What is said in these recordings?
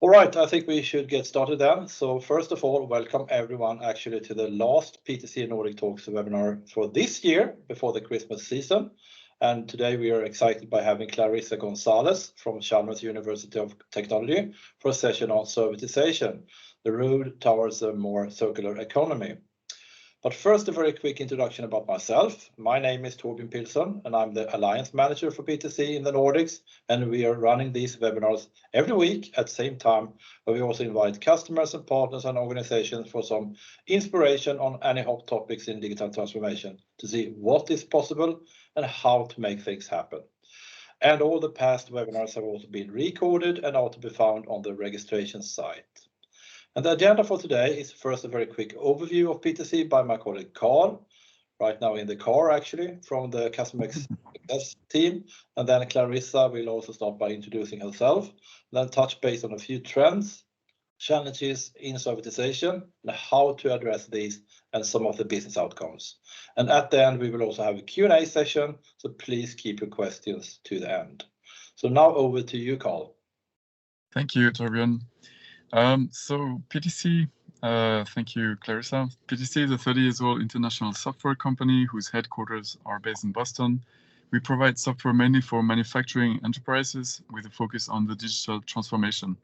All right, I think we should get started then. So first of all, welcome everyone actually to the last PTC Nordic Talks webinar for this year before the Christmas season. And today we are excited by having Clarissa Gonzalez from Chalmers University of Technology for a session on servitization, the road towards a more circular economy. But first, a very quick introduction about myself. My name is Torbjörn Pilsson, and I'm the Alliance Manager for PTC in the Nordics. And we are running these webinars every week at the same time, where we also invite customers and partners and organizations for some inspiration on any hot topics in digital transformation to see what is possible and how to make things happen. And all the past webinars have also been recorded and are to be found on the registration site. And the agenda for today is first a very quick overview of PTC by my colleague Carl, right now in the car actually, from the customer success team. And then Clarissa will also start by introducing herself, then touch base on a few trends, challenges in servitization, and how to address these and some of the business outcomes. And at the end, we will also have a Q&A session, so please keep your questions to the end. So now over to you, Carl. Thank you, Torbjörn. So PTC, thank you, Clarissa. PTC is a 30-year-old international software company whose headquarters are based in Boston. We provide software mainly for manufacturing enterprises with a focus on the digital transformation.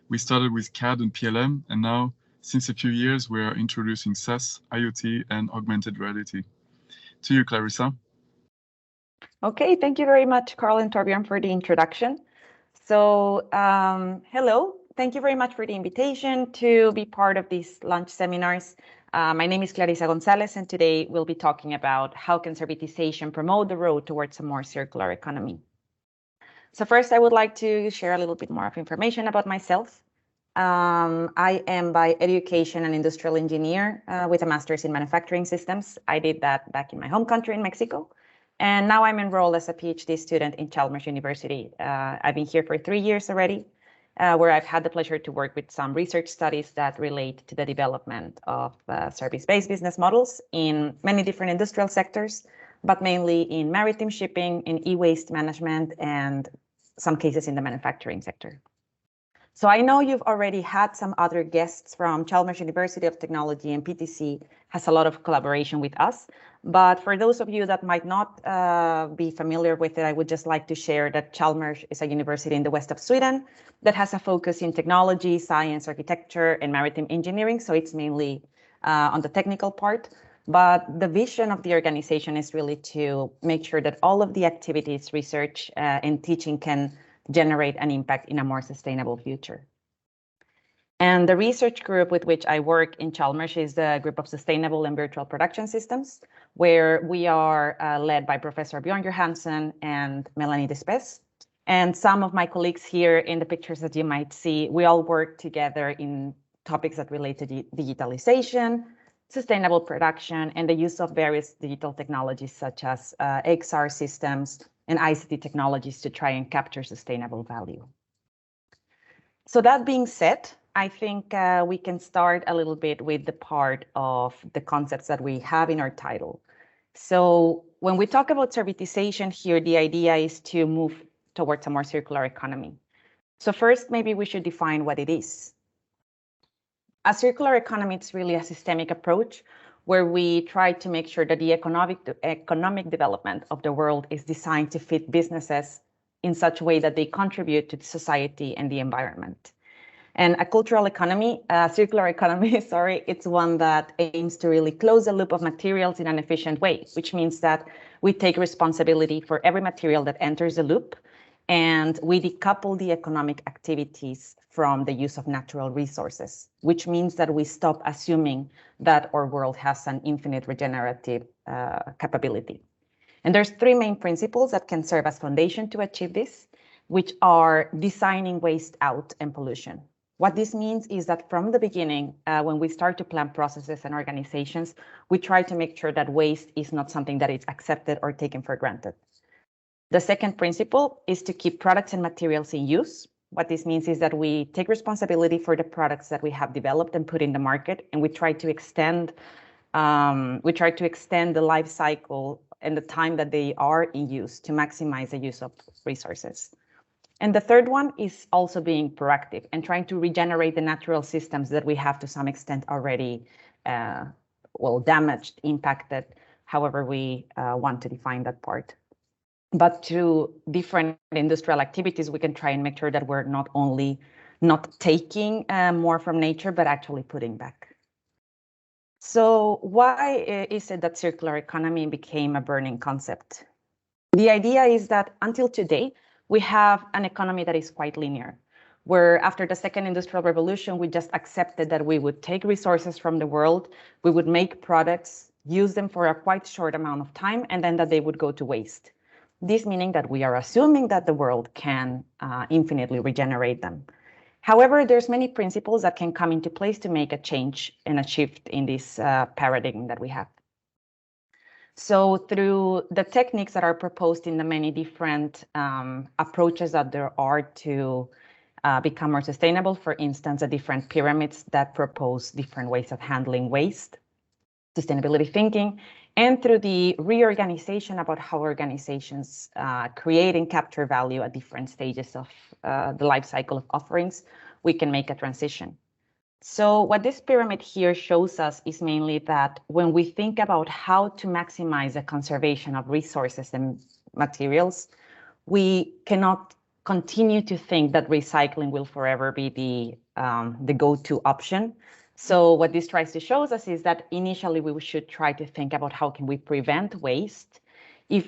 We started with CAD and PLM, and now, since a few years, we are introducing SaaS, IoT, and augmented reality. To you, Clarissa. Okay, thank you very much, Carl and Torbjörn, for the introduction. So, hello. Thank you very much for the invitation to be part of these launch seminars. My name is Clarissa Gonzalez, and today we'll be talking about how can servitization promote the road towards a more circular economy. So first, I would like to share a little bit more of information about myself. I am by education an industrial engineer with a master's in manufacturing systems. I did that back in my home country in Mexico. And now I'm enrolled as a PhD student in Chalmers University. I've been here for 3 years already. Where I've had the pleasure to work with some research studies that relate to the development of service-based business models in many different industrial sectors, but mainly in maritime shipping, in e-waste management, and some cases in the manufacturing sector. So I know you've already had some other guests from Chalmers University of Technology, and PTC has a lot of collaboration with us. But for those of you that might not be familiar with it, I would just like to share that Chalmers is a university in the west of Sweden that has a focus in technology, science, architecture, and maritime engineering. So it's mainly on the technical part. But the vision of the organization is really to make sure that all of the activities, research, and teaching can generate an impact in a more sustainable future. And the research group with which I work in Chalmers is the group of sustainable and virtual production systems, where we are led by Professor Björn Johansson and Melanie Despes. And some of my colleagues here in the pictures that you might see, we all work together in topics that relate to digitalization, sustainable production, and the use of various digital technologies such as XR systems and ICT technologies to try and capture sustainable value. So that being said, I think we can start a little bit with the part of the concepts that we have in our title. So when we talk about servitization here, the idea is to move towards a more circular economy. So first, maybe we should define what it is. A circular economy is really a systemic approach where we try to make sure that the economic development of the world is designed to fit businesses in such a way that they contribute to the society and the environment. And a cultural economy, circular economy, sorry, it's one that aims to really close the loop of materials in an efficient way, which means that we take responsibility for every material that enters the loop, and we decouple the economic activities from the use of natural resources, which means that we stop assuming that our world has an infinite regenerative capability. And there's 3 main principles that can serve as foundation to achieve this, which are designing waste out and pollution. What this means is that from the beginning, when we start to plan processes and organizations, we try to make sure that waste is not something that is accepted or taken for granted. The second principle is to keep products and materials in use. What this means is that we take responsibility for the products that we have developed and put in the market, and we try to extend the life cycle and the time that they are in use to maximize the use of resources. And the third one is also being proactive and trying to regenerate the natural systems that we have to some extent already, damaged, impacted, however we want to define that part. But through different industrial activities, we can try and make sure that we're not only not taking more from nature, but actually putting back. So why is it that circular economy became a burning concept? The idea is that until today, we have an economy that is quite linear, where after the second industrial revolution, we just accepted that we would take resources from the world, we would make products, use them for a quite short amount of time, and then that they would go to waste. This meaning that we are assuming that the world can infinitely regenerate them. However, there's many principles that can come into place to make a change and a shift in this paradigm that we have. So through the techniques that are proposed in the many different approaches that there are to become more sustainable, for instance, the different pyramids that propose different ways of handling waste, sustainability thinking, and through the reorganization about how organizations create and capture value at different stages of the life cycle of offerings, we can make a transition. So what this pyramid here shows us is mainly that when we think about how to maximize the conservation of resources and materials, we cannot continue to think that recycling will forever be the go-to option. So what this tries to show us is that initially we should try to think about how can we prevent waste. If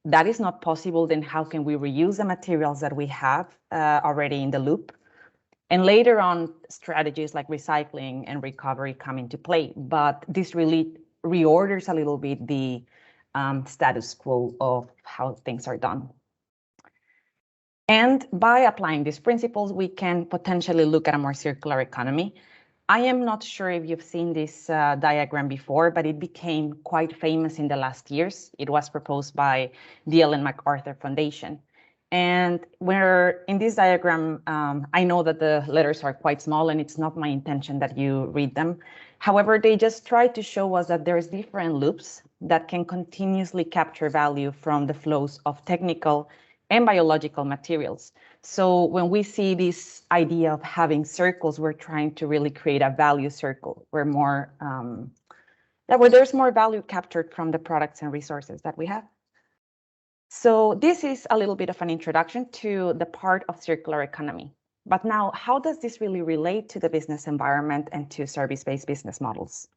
that is not possible, then how can we reuse the materials that we have already in the loop? And later on, strategies like recycling and recovery come into play. But this really reorders a little bit the status quo of how things are done. And by applying these principles, we can potentially look at a more circular economy. I am not sure if you've seen this diagram before, but it became quite famous in the last years. It was proposed by the Ellen MacArthur Foundation. And where in this diagram, I know that the letters are quite small and it's not my intention that you read them. However, they just try to show us that there's different loops that can continuously capture value from the flows of technical and biological materials. So when we see this idea of having circles, we're trying to really create a value circle where where there's more value captured from the products and resources that we have. So this is a little bit of an introduction to the part of circular economy. But now, how does this really relate to the business environment and to service-based business models?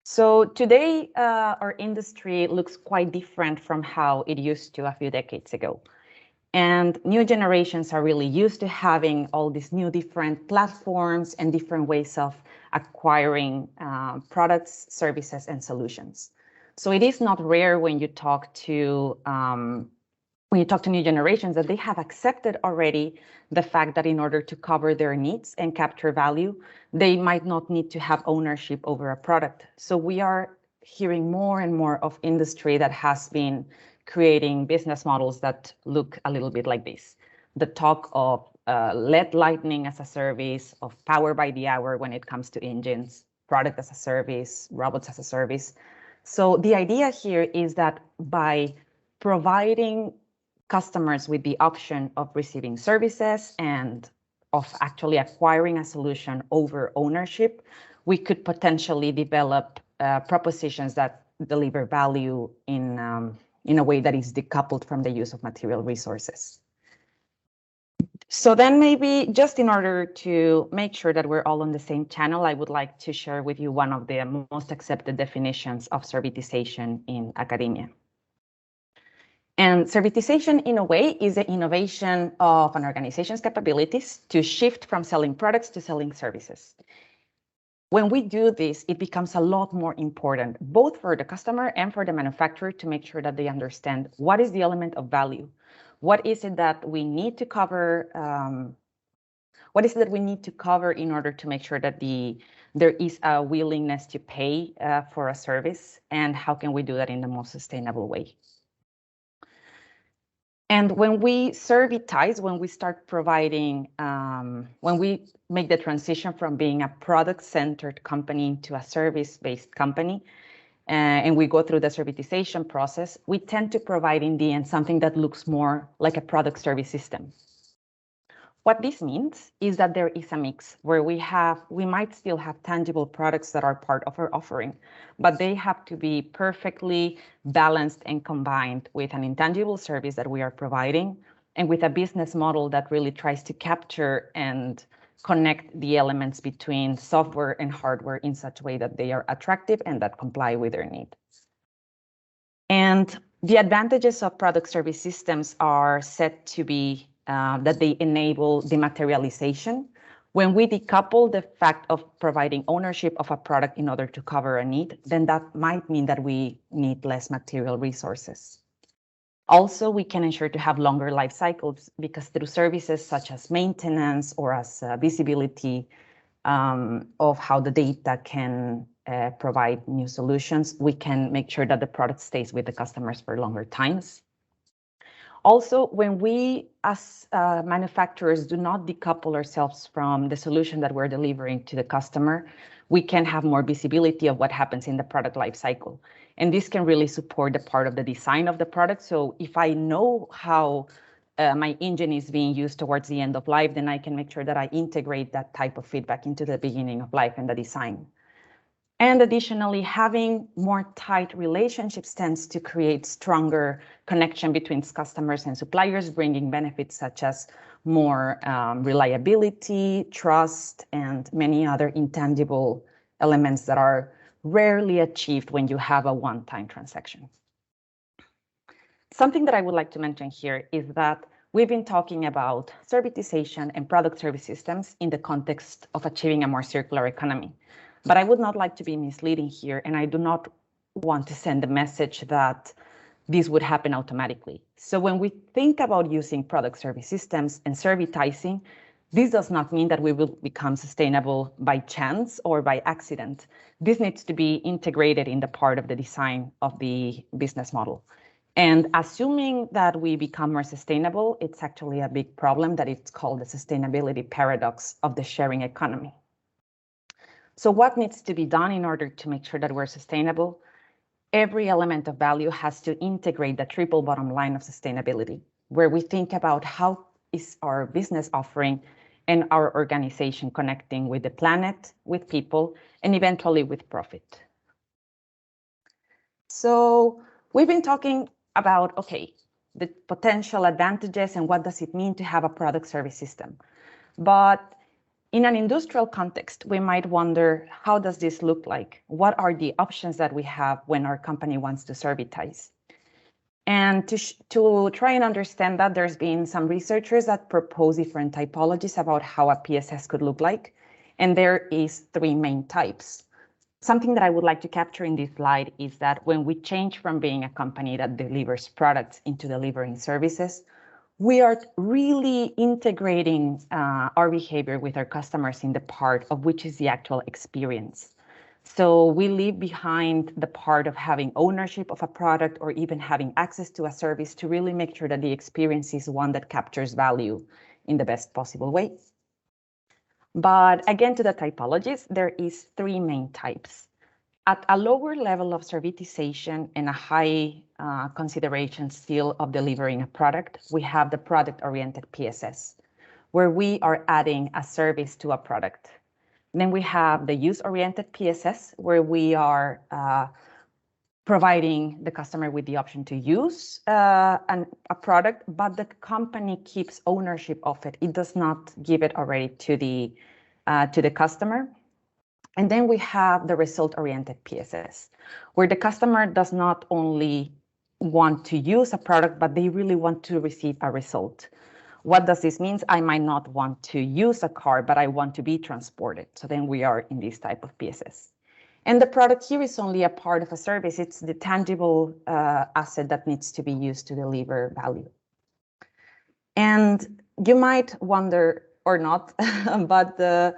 So today, our industry looks quite different from how it used to a few decades ago. And new generations are really used to having all these new different platforms and different ways of acquiring products, services, and solutions. So it is not rare when you talk to new generations that they have accepted already the fact that in order to cover their needs and capture value, they might not need to have ownership over a product. So we are hearing more and more of industry that has been creating business models that look a little bit like this. The talk of LED lighting as a service, of power by the hour when it comes to engines, product as a service, robots as a service. So the idea here is that by providing customers with the option of receiving services and of actually acquiring a solution over ownership, we could potentially develop propositions that deliver value in a way that is decoupled from the use of material resources. So then maybe just in order to make sure that we're all on the same channel, I would like to share with you one of the most accepted definitions of servitization in academia. And servitization, in a way, is the innovation of an organization's capabilities to shift from selling products to selling services. When we do this, it becomes a lot more important, both for the customer and for the manufacturer, to make sure that they understand what is the element of value. What is it that we need to cover? What is it that we need to cover in order to make sure that there is a willingness to pay for a service? And how can we do that in the most sustainable way? And when we servitize, when we start providing, when we make the transition from being a product-centered company to a service-based company, and we go through the servitization process, we tend to provide in the end something that looks more like a product service system. What this means is that there is a mix where we might still have tangible products that are part of our offering, but they have to be perfectly balanced and combined with an intangible service that we are providing and with a business model that really tries to capture and connect the elements between software and hardware in such a way that they are attractive and that comply with their need. And the advantages of product service systems are said to be that they enable dematerialization. When we decouple the fact of providing ownership of a product in order to cover a need, then that might mean that we need less material resources. Also, we can ensure to have longer life cycles because through services such as maintenance or as visibility of how the data can provide new solutions, we can make sure that the product stays with the customers for longer times. Also, when we as manufacturers do not decouple ourselves from the solution that we're delivering to the customer, we can have more visibility of what happens in the product life cycle. And this can really support the part of the design of the product. So if I know how my engine is being used towards the end of life, then I can make sure that I integrate that type of feedback into the beginning of life and the design. And additionally, having more tight relationships tends to create stronger connection between customers and suppliers, bringing benefits such as more reliability, trust, and many other intangible elements that are rarely achieved when you have a one-time transaction. Something that I would like to mention here is that we've been talking about servitization and product service systems in the context of achieving a more circular economy. But I would not like to be misleading here, and I do not want to send the message that this would happen automatically. So when we think about using product service systems and servitizing, this does not mean that we will become sustainable by chance or by accident. This needs to be integrated in the part of the design of the business model. And assuming that we become more sustainable, it's actually a big problem that it's called the sustainability paradox of the sharing economy. So what needs to be done in order to make sure that we're sustainable? Every element of value has to integrate the triple bottom line of sustainability, where we think about how is our business offering and our organization connecting with the planet, with people, and eventually with profit. So we've been talking about, okay, the potential advantages and what does it mean to have a product service system. But in an industrial context, we might wonder, how does this look like? What are the options that we have when our company wants to servitize? And to try and understand that, there's been some researchers that propose different typologies about how a PSS could look like. And there is 3 main types. Something that I would like to capture in this slide is that when we change from being a company that delivers products into delivering services, we are really integrating our behavior with our customers in the part of which is the actual experience. So we leave behind the part of having ownership of a product or even having access to a service to really make sure that the experience is one that captures value in the best possible way. But again, to the typologies, there is 3 main types. At a lower level of servitization and a high consideration still of delivering a product, we have the product-oriented PSS, where we are adding a service to a product. Then we have the use-oriented PSS, where we are providing the customer with the option to use a product, but the company keeps ownership of it. It does not give it already to the customer. And then we have the result-oriented PSS, where the customer does not only want to use a product, but they really want to receive a result. What does this mean? I might not want to use a car, but I want to be transported. So then we are in this type of PSS. And the product here is only a part of a service. It's the tangible asset that needs to be used to deliver value. And you might wonder, or not, but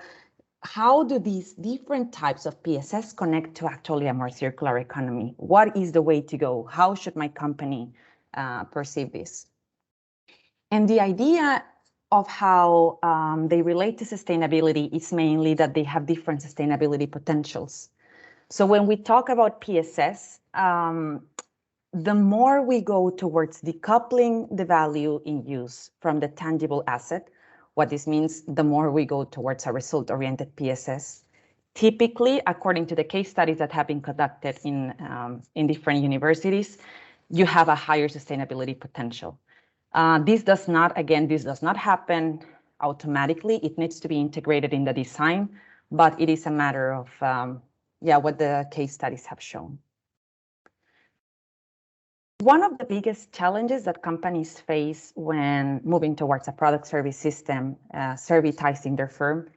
how do these different types of PSS connect to actually a more circular economy? What is the way to go? How should my company perceive this? And the idea of how they relate to sustainability is mainly that they have different sustainability potentials. So when we talk about PSS, the more we go towards decoupling the value in use from the tangible asset, what this means, the more we go towards a result-oriented PSS. Typically, according to the case studies that have been conducted in different universities, you have a higher sustainability potential. This does not happen automatically. It needs to be integrated in the design, but it is a matter of what the case studies have shown. One of the biggest challenges that companies face when moving towards a product service system, servitizing their firm,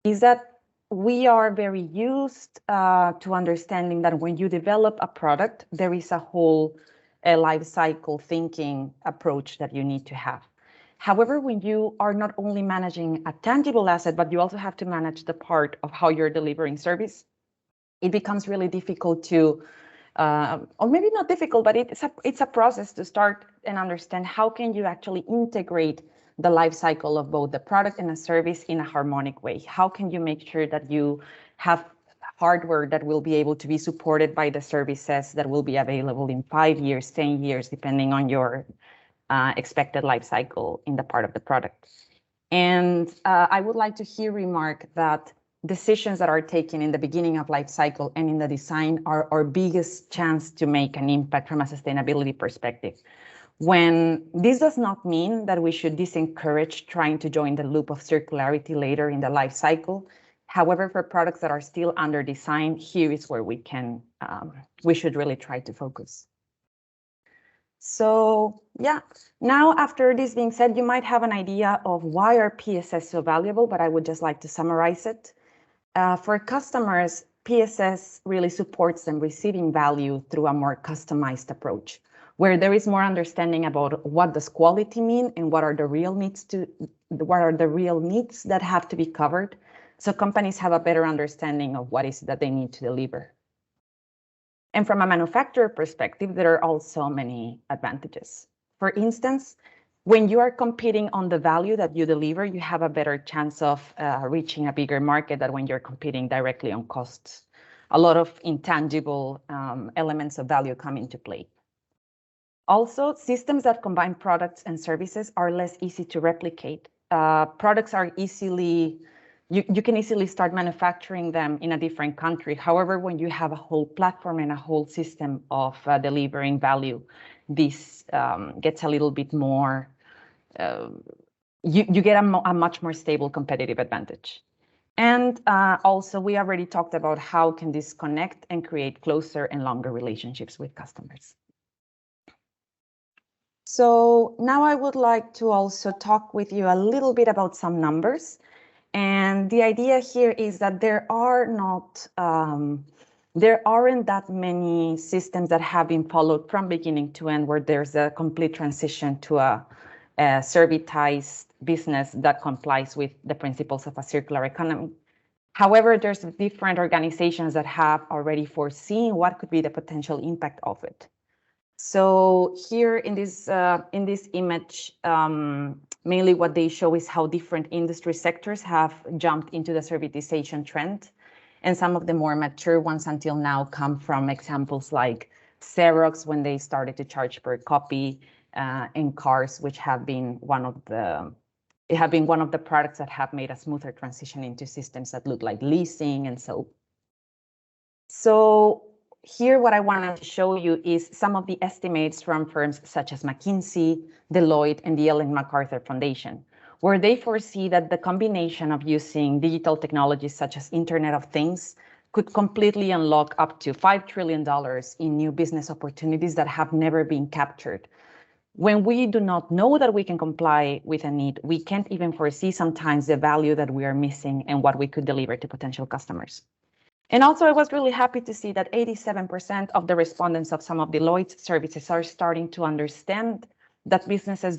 is that we are very used to understanding that when you develop a product, there is a whole life cycle thinking approach that you need to have. However, when you are not only managing a tangible asset, but you also have to manage the part of how you're delivering service, it becomes really difficult to or maybe not difficult, but it's a process to start and understand how can you actually integrate the life cycle of both the product and a service in a harmonic way. How can you make sure that you have hardware that will be able to be supported by the services that will be available in 5 years, 10 years, depending on your expected life cycle in the part of the product. And I would like to here remark that decisions that are taken in the beginning of life cycle and in the design are our biggest chance to make an impact from a sustainability perspective. When this does not mean that we should discourage trying to join the loop of circularity later in the life cycle. However, for products that are still under design, here is where we should really try to focus. So yeah, now after this being said, you might have an idea of why are PSS so valuable, but I would just like to summarize it. For customers, PSS really supports them receiving value through a more customized approach, where there is more understanding about what does quality mean and what are the real needs that have to be covered. So companies have a better understanding of what is that they need to deliver. And from a manufacturer perspective, there are also many advantages. For instance, when you are competing on the value that you deliver, you have a better chance of reaching a bigger market than when you're competing directly on costs. A lot of intangible elements of value come into play. Also, systems that combine products and services are less easy to replicate. Products are you can easily start manufacturing them in a different country. However, when you have a whole platform and a whole system of delivering value, this gets a little bit more, you get a much more stable competitive advantage. And also, we already talked about how can this connect and create closer and longer relationships with customers. So now I would like to also talk with you a little bit about some numbers. And the idea here is that there aren't that many systems that have been followed from beginning to end where there's a complete transition to a servitized business that complies with the principles of a circular economy. However, there's different organizations that have already foreseen what could be the potential impact of it. So here in this image, mainly what they show is how different industry sectors have jumped into the servitization trend. And some of the more mature ones until now come from examples like Xerox when they started to charge per copy, and cars, which have been one of the products that have made a smoother transition into systems that look like leasing and so. So here, what I wanted to show you is some of the estimates from firms such as McKinsey, Deloitte, and the Ellen MacArthur Foundation, where they foresee that the combination of using digital technologies such as Internet of Things could completely unlock up to $5 trillion in new business opportunities that have never been captured. When we do not know that we can comply with a need, we can't even foresee sometimes the value that we are missing and what we could deliver to potential customers. And also, I was really happy to see that 87% of the respondents of some of Deloitte's services are starting to understand that businesses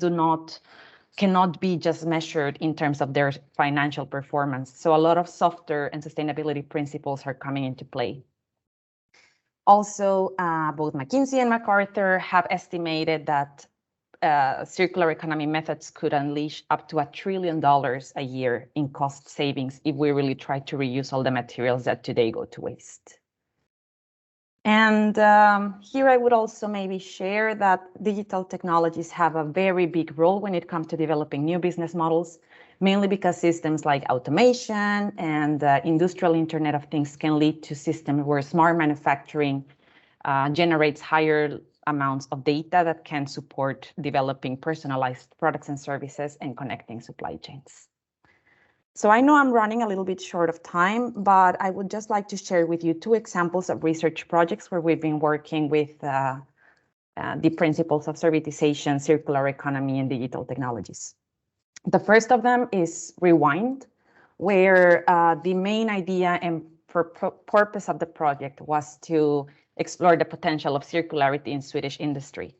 cannot be just measured in terms of their financial performance. So a lot of software and sustainability principles are coming into play. Also, both McKinsey and MacArthur have estimated that circular economy methods could unleash up to $1 trillion a year in cost savings if we really try to reuse all the materials that today go to waste. And here I would also maybe share that digital technologies have a very big role when it comes to developing new business models, mainly because systems like automation and industrial Internet of Things can lead to systems where smart manufacturing generates higher amounts of data that can support developing personalized products and services and connecting supply chains. So I know I'm running a little bit short of time, but I would just like to share with you 2 examples of research projects where we've been working with the principles of servitization, circular economy, and digital technologies. The first of them is Rewind, where the main idea and purpose of the project was to explore the potential of circularity in Swedish industry.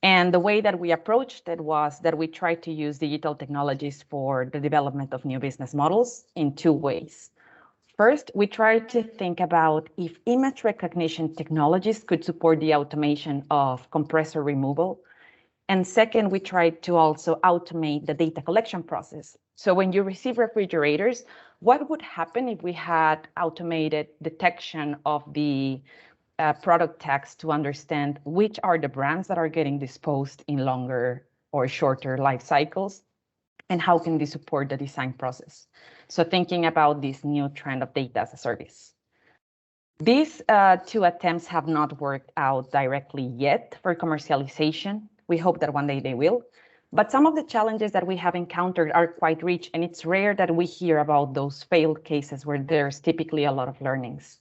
And the way that we approached it was that we tried to use digital technologies for the development of new business models in 2 ways. First, we tried to think about if image recognition technologies could support the automation of compressor removal. And second, we tried to also automate the data collection process. So when you receive refrigerators, what would happen if we had automated detection of the product tags to understand which are the brands that are getting disposed in longer or shorter life cycles, and how can they support the design process? So thinking about this new trend of data as a service. These 2 attempts have not worked out directly yet for commercialization. We hope that one day they will. But some of the challenges that we have encountered are quite rich, and it's rare that we hear about those failed cases where there's typically a lot of learnings.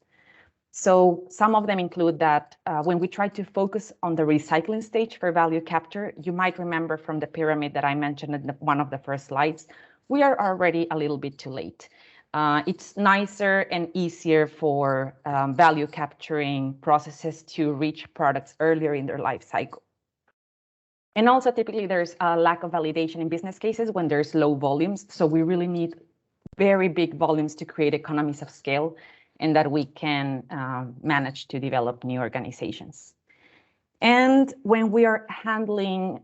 So some of them include that when we try to focus on the recycling stage for value capture, you might remember from the pyramid that I mentioned in one of the first slides, we are already a little bit too late. It's nicer and easier for value capturing processes to reach products earlier in their life cycle. And also typically there's a lack of validation in business cases when there's low volumes. So we really need very big volumes to create economies of scale, and that we can manage to develop new organizations. And when we are handling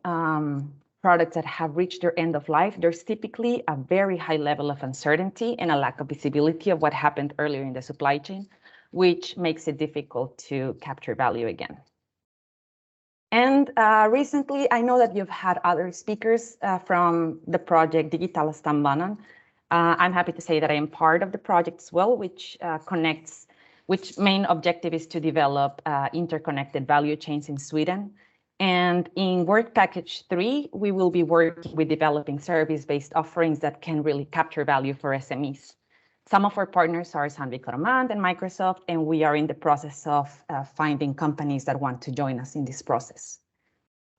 products that have reached their end of life, there's typically a very high level of uncertainty and a lack of visibility of what happened earlier in the supply chain, which makes it difficult to capture value again. And recently, I know that you've had other speakers from the project Digital Stambanan. I'm happy to say that I am part of the project as well, which main objective is to develop interconnected value chains in Sweden. And in work package 3, we will be working with developing service-based offerings that can really capture value for SMEs. Some of our partners are Sandvik Coromant and Microsoft, and we are in the process of finding companies that want to join us in this process.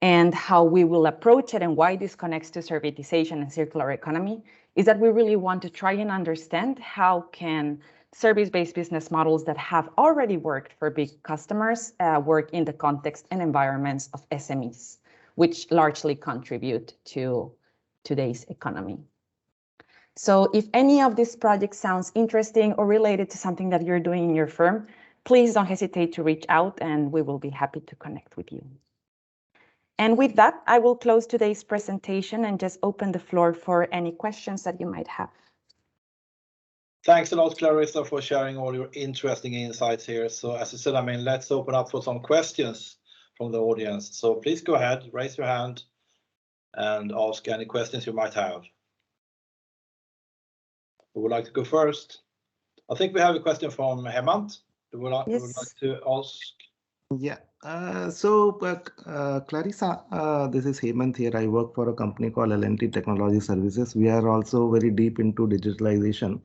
And how we will approach it and why this connects to servitization and circular economy is that we really want to try and understand how can service-based business models that have already worked for big customers work in the context and environments of SMEs, which largely contribute to today's economy. So if any of these projects sounds interesting or related to something that you're doing in your firm, please don't hesitate to reach out and we will be happy to connect with you. And with that, I will close today's presentation and just open the floor for any questions that you might have. Thanks a lot, Clarissa, for sharing all your interesting insights here. So as I said, let's open up for some questions from the audience. So please go ahead, raise your hand and ask any questions you might have. Who would like to go first? I think we have a question from Hemant. Who would like to ask? Yeah. Clarissa, this is Hemant here. I work for a company called L&T Technology Services. We are also very deep into digitalization.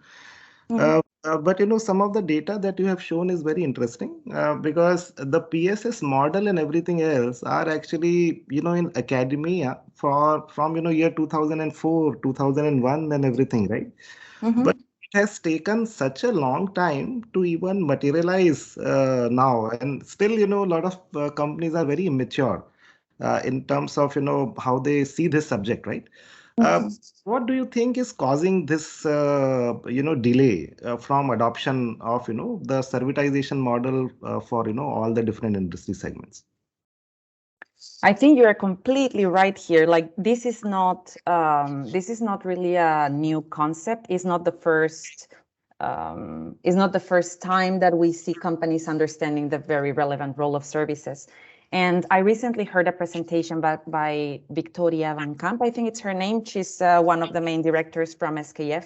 But some of the data that you have shown is very interesting because the PSS model and everything else are actually in academia from year 2004, 2001 and everything, right? But it has taken such a long time to even materialize now, and still a lot of companies are very immature in terms of how they see this subject, right? What do you think is causing this delay from adoption of the servitization model for all the different industry segments? I think you're completely right here. Like this is not really a new concept. It's not the first is not the first time that we see companies understanding the very relevant role of services. And I recently heard a presentation by Victoria Van Kamp, I think it's her name. She's one of the main directors from SKF.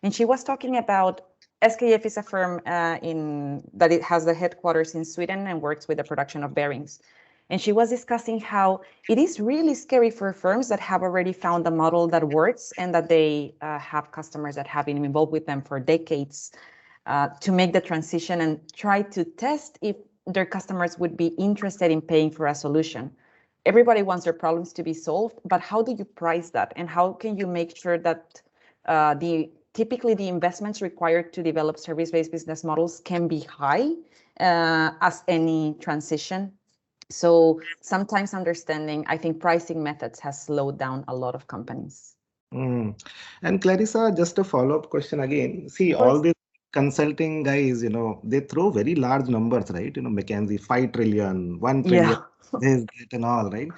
And she was talking about SKF is a firm that it has the headquarters in Sweden and works with the production of bearings. And she was discussing how it is really scary for firms that have already found a model that works and that they have customers that have been involved with them for decades to make the transition and try to test if their customers would be interested in paying for a solution. Everybody wants their problems to be solved, but how do you price that? And how can you make sure that typically the investments required to develop service-based business models can be high as any transition? So sometimes understanding, I think pricing methods has slowed down a lot of companies. And Clarissa, just a follow-up question again. See, all these consulting guys, they throw very large numbers, right? McKinsey, 5 trillion, 1 trillion, this, that, and all, right?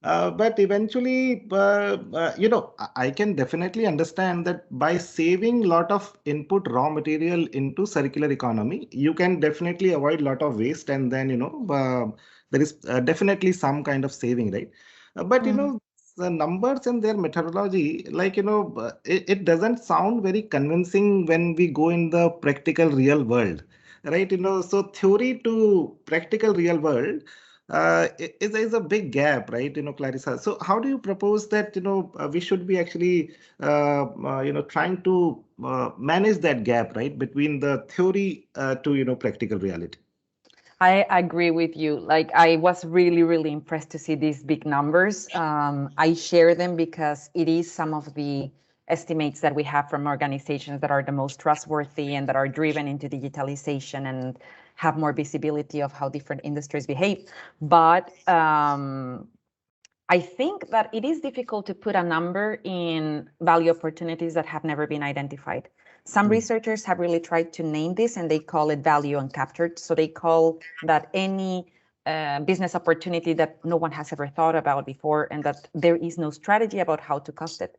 But eventually, I can definitely understand that by saving a lot of input raw material into circular economy, you can definitely avoid a lot of waste, and then, there is definitely some kind of saving, right? But, the numbers and their methodology, like, it doesn't sound very convincing when we go in the practical real world, right? So theory to practical real world is a big gap, right? Clarissa. So how do you propose that, we should be actually, trying to manage that gap, right? Between the theory to, practical reality. I agree with you. Like, I was really, really impressed to see these big numbers. I share them because it is some of the estimates that we have from organizations that are the most trustworthy and that are driven into digitalization and have more visibility of how different industries behave. But I think that it is difficult to put a number in value opportunities that have never been identified. Some researchers have really tried to name this and they call it value uncaptured. So they call that any business opportunity that no one has ever thought about before and that there is no strategy about how to cost it.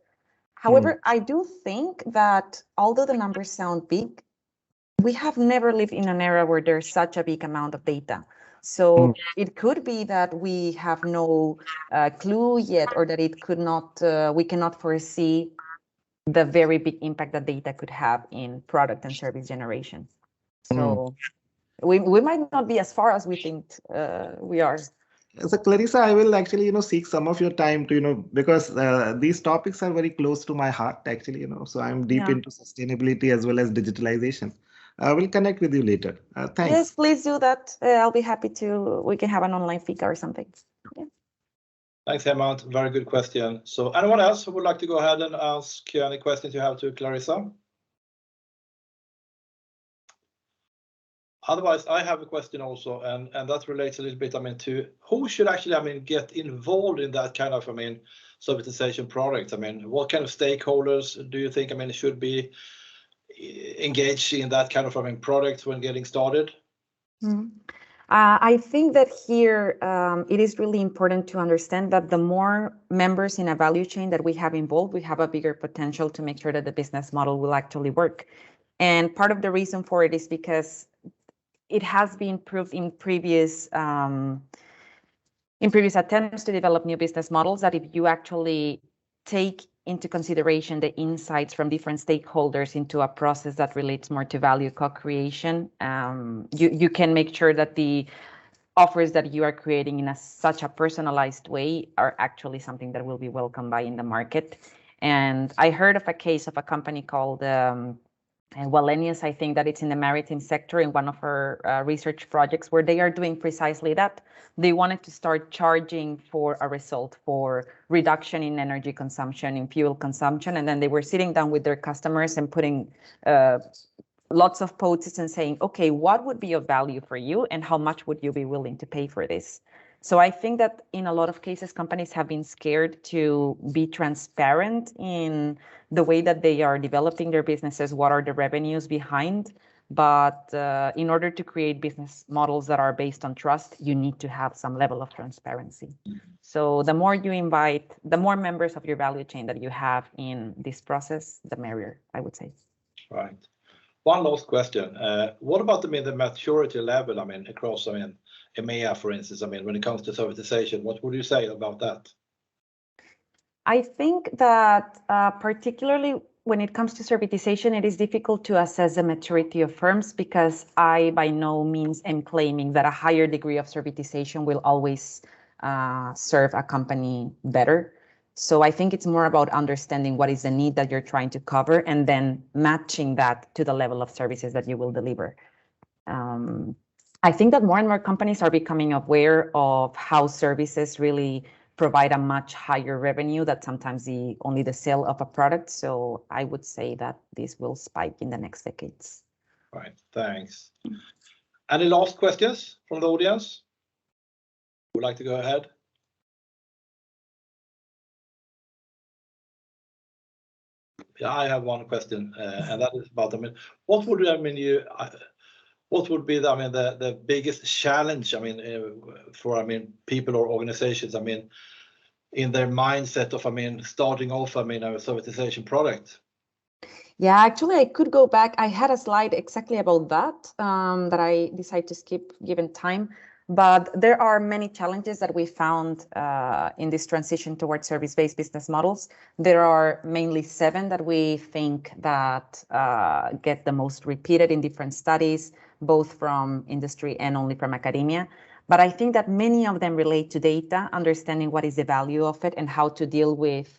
However, I do think that although the numbers sound big, we have never lived in an era where there's such a big amount of data. So it could be that we have no clue yet, or that it could not, we cannot foresee the very big impact that data could have in product and service generation. So we might not be as far as we think we are. So Clarissa, I will actually, seek some of your time to, because these topics are very close to my heart, actually, so I'm deep into sustainability as well as digitalization. I will connect with you later. Thanks. Yes, please do that. I'll be happy to. We can have an online fika or something. Yeah. Thanks, Hemant. Very good question. So anyone else who would like to go ahead and ask any questions you have to Clarissa? Otherwise, I have a question also, and that relates a little bit, to who should actually, get involved in that kind of, servitization projects. What kind of stakeholders do you think, should be engaged in that kind of, project when getting started? I think that here it is really important to understand that the more members in a value chain that we have involved, we have a bigger potential to make sure that the business model will actually work. And part of the reason for it is because it has been proved in previous attempts to develop new business models that if you actually take into consideration the insights from different stakeholders into a process that relates more to value co-creation, you can make sure that the offers that you are creating in such a personalized way are actually something that will be welcomed by in the market. And I heard of a case of a company called Wallenius, I think that it's in the maritime sector in one of our research projects where they are doing precisely that. They wanted to start charging for a result for reduction in energy consumption, in fuel consumption. And then they were sitting down with their customers and putting lots of posts and saying, okay, what would be of value for you and how much would you be willing to pay for this? So I think that in a lot of cases, companies have been scared to be transparent in the way that they are developing their businesses, what are the revenues behind. But in order to create business models that are based on trust, you need to have some level of transparency. So the more you invite, the more members of your value chain that you have in this process, the merrier, I would say. Right. one last question. What about the maturity level? I mean, across, I mean, EMEA, for instance. I mean, when it comes to servitization, what would you say about that? I think that particularly when it comes to servitization, it is difficult to assess the maturity of firms because I by no means am claiming that a higher degree of servitization will always serve a company better. So I think it's more about understanding what is the need that you're trying to cover and then matching that to the level of services that you will deliver. I think that more and more companies are becoming aware of how services really provide a much higher revenue than sometimes only the sale of a product. So I would say that this will spike in the next decades. Right, thanks. Any last questions from the audience? Would like to go ahead? Yeah, I have one question, and that is about, I mean, what would be the biggest challenge, I mean, for, I mean, people or organizations, I mean, in their mindset of, I mean, starting off, I mean, a servitization product? Yeah, actually, I could go back. I had a slide exactly about that that I decided to skip given time. But there are many challenges that we found in this transition towards service-based business models. There are mainly 7 that we think that get the most repeated in different studies, both from industry and only from academia. But I think that many of them relate to data, understanding what is the value of it and how to deal with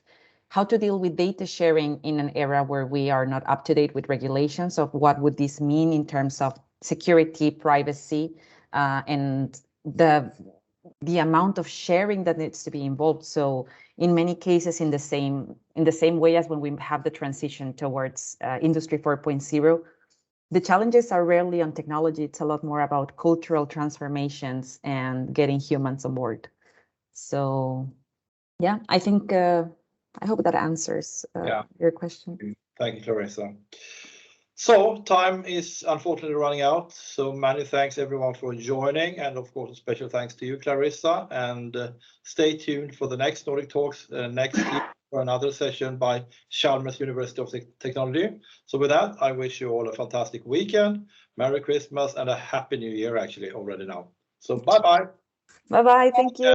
data sharing in an era where we are not up to date with regulations of what would this mean in terms of security, privacy, and the amount of sharing that needs to be involved. So in many cases, in the same way as when we have the transition towards Industry 4.0, the challenges are rarely on technology. It's a lot more about cultural transformations and getting humans on board. So yeah, I think I hope that answers your question. Thank you, Clarissa. So time is unfortunately running out. So many thanks everyone for joining, and of course a special thanks to you, Clarissa. And stay tuned for the next Nordic Talks next week for another session by Chalmers University of Technology. So with that, I wish you all a fantastic weekend, Merry Christmas, and a Happy New Year actually already now. So bye-bye. Bye-bye. Thank you.